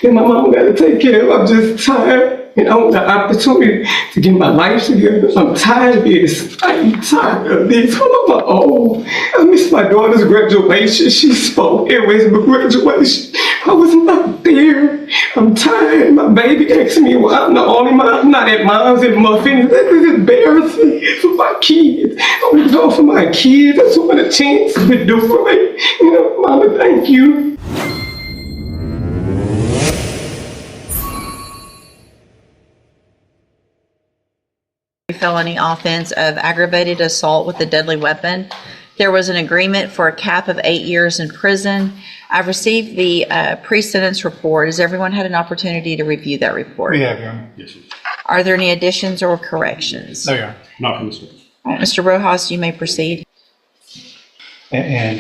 and my mama got to take care of. I'm just tired. And I want the opportunity to get my life together. I'm tired of this. I'm tired of this. I miss my daughter's graduation. She spoke at Westbrook graduation. I was not there. I'm tired. My baby asked me why I'm the only mom. I'm not at mom's and muffins. This is embarrassing for my kids. I want to go for my kids. That's what a chance to do for me. You know, Mama, thank you. Felony offense of aggravated assault with a deadly weapon. There was an agreement for a cap of 8 years in prison. I've received the pre-sentence report. Has everyone had an opportunity to review that report? We have, Your Honor. Yes, sir. Are there any additions or corrections? No, Your Honor. Not from this one. All right, Mr. Rojas, you may proceed. And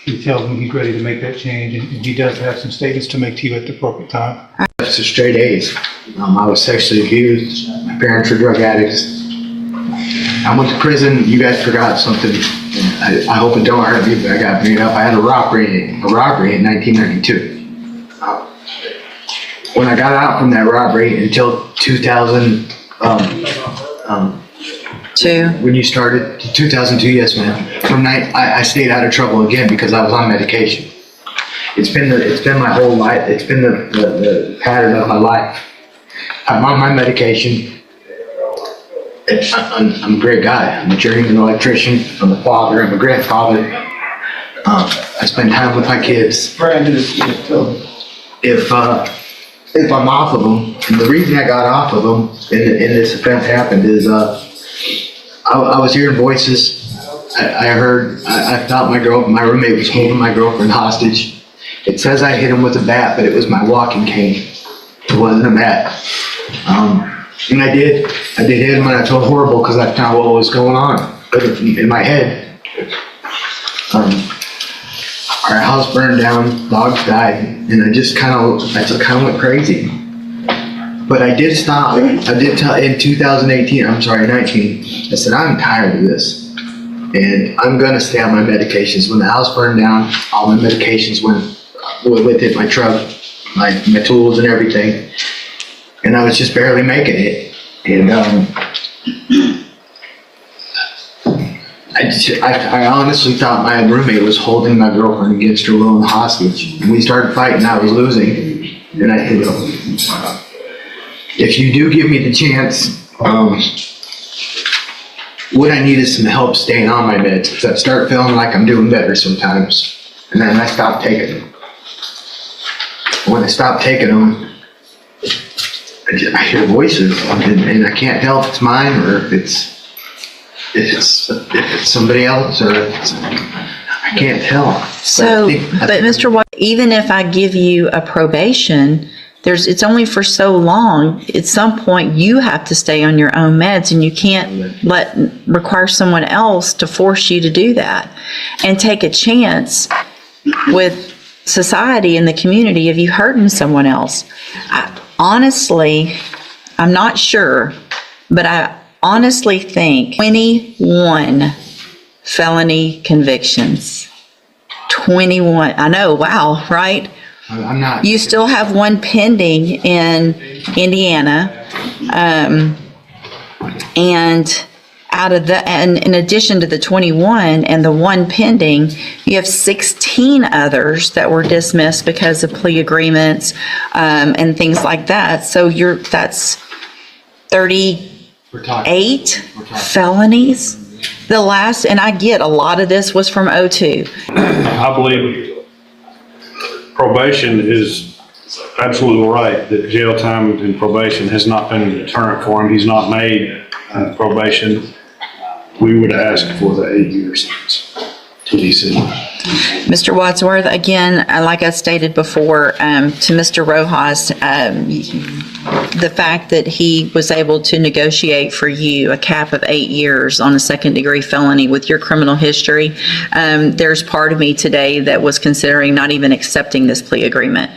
he tells me he's ready to make that change, and he does have some statements to make to you at the appropriate time. It's a straight A's. I was sexually abused. My parents were drug addicts. I went to prison. You guys forgot something. I hope it don't hurt me, but I got beat up. I had a robbery in 1992. When I got out from that robbery until 2000, when you started, 2002, yes, ma'am. From I stayed out of trouble again because I was on medication. It's been my whole life. It's been the pattern of my life. I'm on my medication. I'm a great guy. I'm a journeyman electrician. I'm a father. I'm a grandfather. I spend time with my kids. If I'm off of them, and the reason I got off of them and this offense happened is I was hearing voices. I thought my roommate was holding my girlfriend hostage. It says I hit him with a bat, but it was my walking cane. It wasn't a bat. And I did hit him, and I felt horrible because I found what was going on in my head. Our house burned down, dogs died, and I just kind of went crazy. But I did stop. I did tell in 19. I said, I'm tired of this, and I'm gonna stay on my medications. When the house burned down, all my medications went with it, my truck, my tools and everything. And I was just barely making it. And I honestly thought my roommate was holding my girlfriend against her will and hostage. When we started fighting, I was losing. And I said, if you do give me the chance, what I need is some help staying on my meds. Because I start feeling like I'm doing better sometimes. And then I stopped taking them. When I stopped taking them, I hear voices, and I can't tell if it's mine or if it's somebody else, or I can't tell. So, but Mr. White, even if I give you a probation, it's only for so long. At some point, you have to stay on your own meds, and you can't require someone else to force you to do that and take a chance with society and the community of you hurting someone else. Honestly, I'm not sure, but I honestly think 21 felony convictions. 21. I know, wow, right? I'm not. You still have one pending in Indiana. And out of the, and in addition to the 21 and the one pending, you have 16 others that were dismissed because of plea agreements and things like that. So that's 38 felonies. The last, and I get a lot of this was from '02. I believe probation is absolutely right, that jail time and probation has not been a deterrent for him. He's not made probation. We would ask for the 8 years to DC. Mr. Wadsworth, again, like I stated before, to Mr. Rojas, the fact that he was able to negotiate for you a cap of 8 years on a second-degree felony with your criminal history, there's part of me today that was considering not even accepting this plea agreement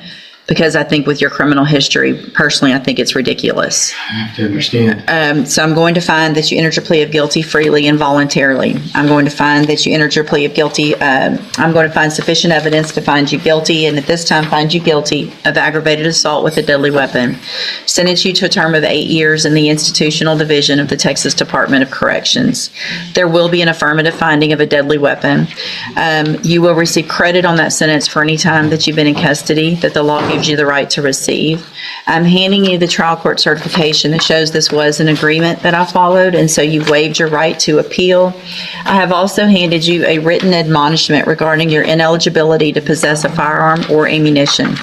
because I think with your criminal history, personally, I think it's ridiculous. I have to understand. So I'm going to find that you entered your plea of guilty freely and voluntarily. I'm going to find that you entered your plea of guilty. I'm going to find sufficient evidence to find you guilty, and at this time find you guilty of aggravated assault with a deadly weapon. Sentence you to a term of 8 years in the institutional division of the Texas Department of Corrections. There will be an affirmative finding of a deadly weapon. You will receive credit on that sentence for any time that you've been in custody that the law gives you the right to receive. I'm handing you the trial court certification that shows this was an agreement that I followed, and so you waived your right to appeal. I have also handed you a written admonishment regarding your ineligibility to possess a firearm or ammunition.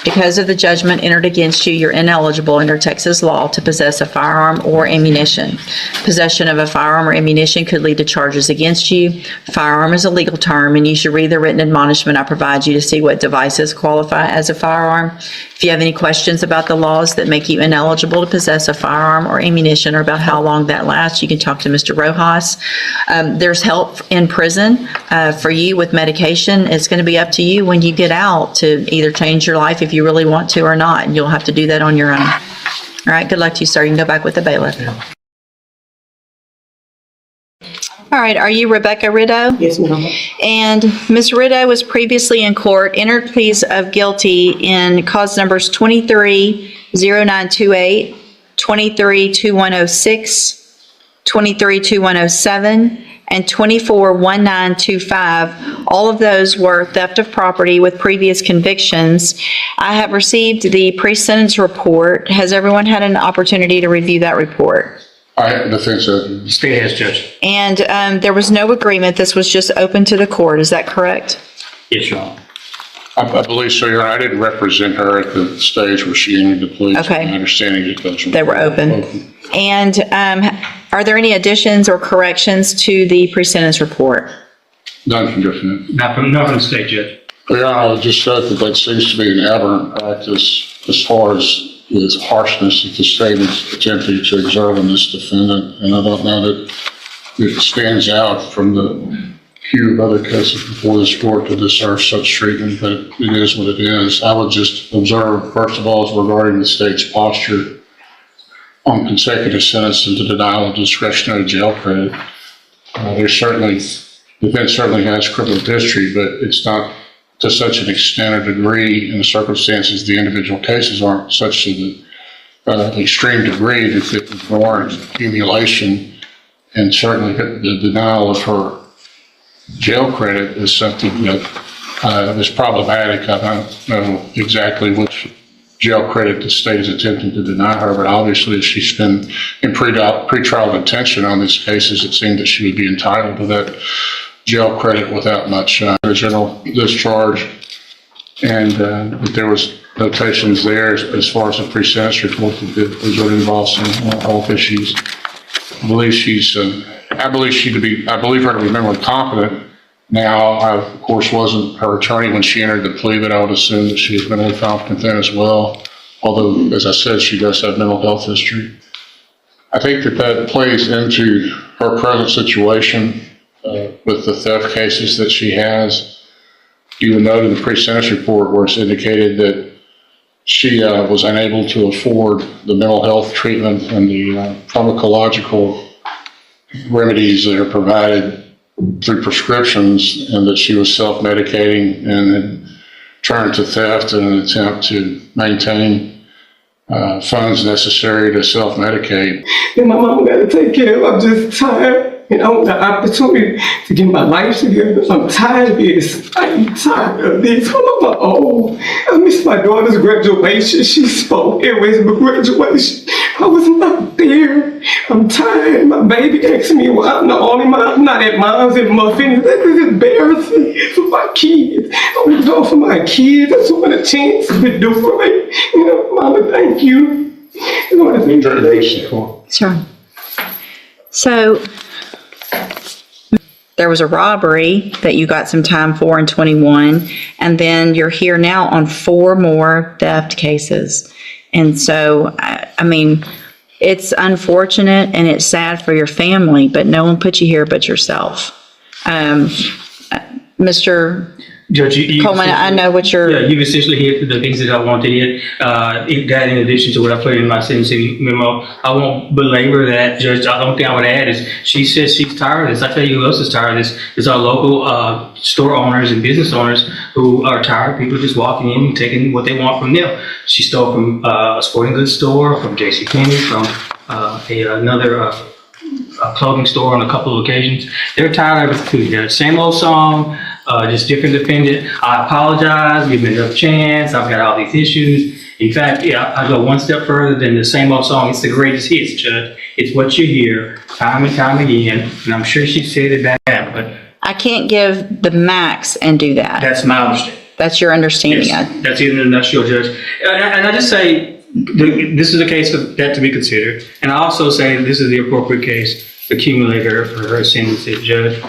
Because of the judgment entered against you, you're ineligible under Texas law to possess a firearm or ammunition. Possession of a firearm or ammunition could lead to charges against you. Firearm is a legal term, and you should read the written admonishment I provide you to see what devices qualify as a firearm. If you have any questions about the laws that make you ineligible to possess a firearm or ammunition, or about how long that lasts, you can talk to Mr. Rojas. There's help in prison for you with medication. It's going to be up to you when you get out to either change your life if you really want to or not, and you'll have to do that on your own. All right, good luck to you, sir. You can go back with the bailiff. All right, are you Rebecca Rideau? Yes, ma'am. And Ms. Rideau was previously in court, entered pleas of guilty in cause numbers 230928, 232106, 232107, and 241925. All of those were theft of property with previous convictions. I have received the pre-sentence report. Has everyone had an opportunity to review that report? I think so. State has, Judge. And there was no agreement. This was just open to the court. Is that correct? Yes, Your Honor. I believe so, Your Honor. I didn't represent her at the stage where she entered the plea. Okay. My understanding is that They were open. And are there any additions or corrections to the pre-sentence report? None from defendant. Nothing from the state, Judge. Your Honor, I would just said that seems to be an aberrant practice as far as its harshness that the state is attempting to exert on this defendant. And I don't know that it stands out from the queue of other cases before this court to deserve such treatment, but it is what it is. I would just observe, first of all, as regarding the state's posture on consecutive sentence and the denial of discretionary jail credit. The defense certainly has criminal history, but it's not to such an extent or degree in the circumstances. The individual cases aren't such to the extreme degree that it would warrant accumulation, and certainly the denial of her jail credit is something that is problematic. I don't know exactly which jail credit the state is attempting to deny her, but obviously if she's been in pretrial detention on these cases, it seemed that she would be entitled to that jail credit without much general discharge. And that there was notations there as far as the pre-sentence report that would involve some health issues. I believe her to be mentally competent. Now, I, of course, wasn't her attorney when she entered the plea, but I would assume that she is mentally competent then as well. Although, as I said, she does have mental health history. I think that plays into her present situation with the theft cases that she has. You will note in the pre-sentence report where it's indicated that she was unable to afford the mental health treatment and the pharmacological remedies that are provided through prescriptions, and that she was self-medicating and had turned to theft in an attempt to maintain funds necessary to self-medicate. And my mama got to take care of. I'm just tired. And I want the opportunity to get my life together. I'm tired of this. I'm tired of this. I miss my daughter's graduation. She spoke at Westbrook graduation. I was not there. I'm tired. My baby asked me why I'm the only mom. I'm not at mom's and muffins. That is embarrassing for my kids. I want to go for my kids. That's what a chance to do for me. Mama, thank you. Sure. So there was a robbery that you got some time for in 21, and then you're here now on 4 more theft cases. And so, I mean, it's unfortunate and it's sad for your family, but no one put you here but yourself. Mr. Judge, you Coleman, I know what yeah, you're, you've essentially hit the things that I wanted to hit. That in addition to what I put in my sentencing memo, I won't belabor that, Judge. The only thing I would add is she says she's tired of this. I tell you who else is tired of this. It's our local store owners and business owners who are tired of people just walking in and taking what they want from them. She stole from a sporting goods store, from JCPenney, from another clothing store on a couple of occasions. They're tired of it too. They're the same old song, just different defendant. I apologize, give me another chance, I've got all these issues. In fact, yeah, I go one step further than the same old song. It's the greatest hits, Judge. It's what you hear time and time again, and I'm sure she said it back, but I can't give the max and do that. that's my understanding. That's your understanding. Yes, that's it in a nutshell, Judge. And I just say, this is a case of that to be considered. And I also say this is the appropriate case to accumulate her for her sentence, Judge.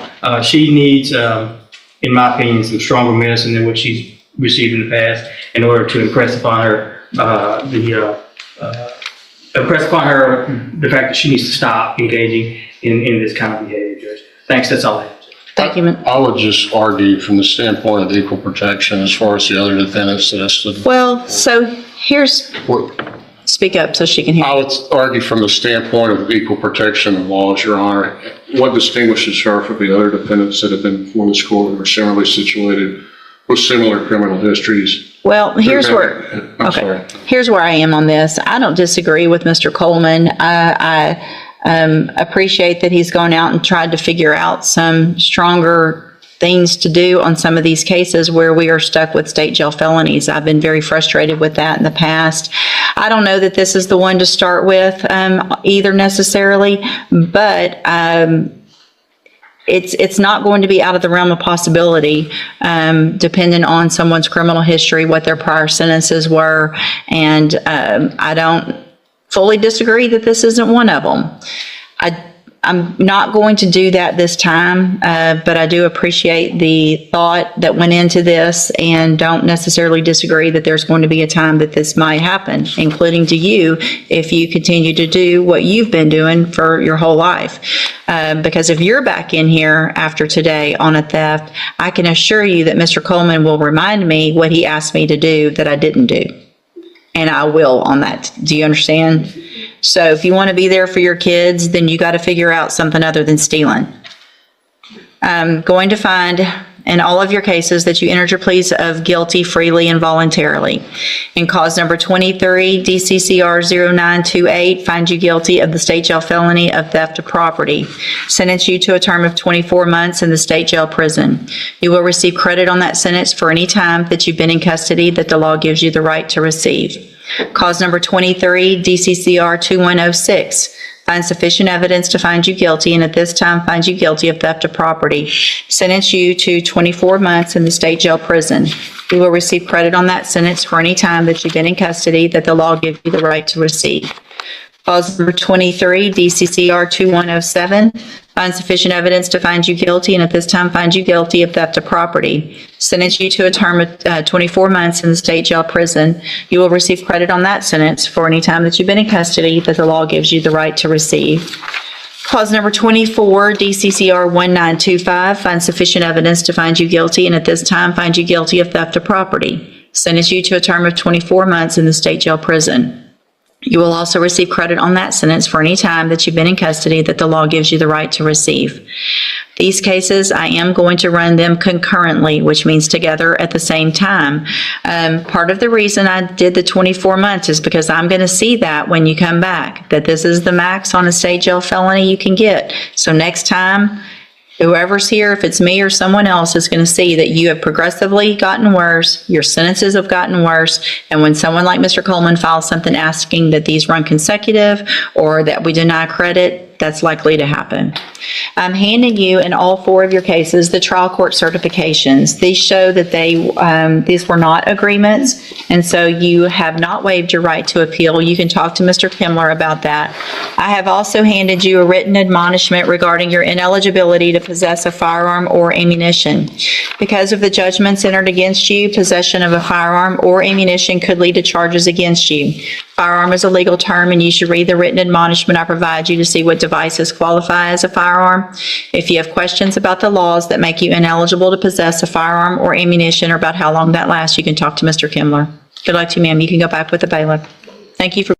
She needs, in my opinion, some stronger medicine than what she's received in the past in order to impress upon her the fact that she needs to stop engaging in this kind of behavior, Judge. Thanks, that's all I have. Thank you. I would just argue from the standpoint of equal protection as far as the other defendants listed. Well, so here's, speak up so she can hear. I would argue from the standpoint of equal protection of laws, Your Honor, what distinguishes her from the other defendants that have been before this court who are similarly situated with similar criminal histories? Well, here's where, here's where I am on this. I don't disagree with Mr. Coleman. I appreciate that he's gone out and tried to figure out some stronger things to do on some of these cases where we are stuck with state jail felonies. I've been very frustrated with that in the past. I don't know that this is the one to start with either necessarily, but it's not going to be out of the realm of possibility, depending on someone's criminal history, what their prior sentences were, and I don't fully disagree that this isn't one of them. I'm not going to do that this time, but I do appreciate the thought that went into this and don't necessarily disagree that there's going to be a time that this might happen, including to you if you continue to do what you've been doing for your whole life. Because if you're back in here after today on a theft, I can assure you that Mr. Coleman will remind me what he asked me to do that I didn't do. And I will on that. Do you understand? So if you want to be there for your kids, then you got to figure out something other than stealing. I'm going to find in all of your cases that you entered your pleas of guilty freely and voluntarily. In cause number 23, DCCR 0928, find you guilty of the state jail felony of theft of property. Sentence you to a term of 24 months in the state jail prison. You will receive credit on that sentence for any time that you've been in custody that the law gives you the right to receive. Cause number 23, DCCR 2106. Find sufficient evidence to find you guilty, and at this time find you guilty of theft of property. Sentence you to 24 months in the state jail prison. You will receive credit on that sentence for any time that you've been in custody that the law gives you the right to receive. Clause number 23, DCCR 2107. Find sufficient evidence to find you guilty, and at this time find you guilty of theft of property. Sentence you to a term of 24 months in the state jail prison. You will receive credit on that sentence for any time that you've been in custody that the law gives you the right to receive. Clause number 24, DCCR 1925. Find sufficient evidence to find you guilty, and at this time find you guilty of theft of property. Sentence you to a term of 24 months in the state jail prison. You will also receive credit on that sentence for any time that you've been in custody that the law gives you the right to receive. These cases, I am going to run them concurrently, which means together at the same time. Part of the reason I did the 24 months is because I'm going to see that when you come back, that this is the max on a state jail felony you can get. So next time, whoever's here, if it's me or someone else, is going to see that you have progressively gotten worse, your sentences have gotten worse, and when someone like Mr. Coleman files something asking that these run consecutive or that we deny credit, that's likely to happen. I'm handing you in all four of your cases the trial court certifications. These show that these were not agreements, and so you have not waived your right to appeal. You can talk to Mr. Kimler about that. I have also handed you a written admonishment regarding your ineligibility to possess a firearm or ammunition. Because of the judgments entered against you, possession of a firearm or ammunition could lead to charges against you. Firearm is a legal term, and you should read the written admonishment I provide you to see what devices qualify as a firearm. If you have questions about the laws that make you ineligible to possess a firearm or ammunition, or about how long that lasts, you can talk to Mr. Kimler. Good luck to you, ma'am. You can go back with the bailiff. Thank you for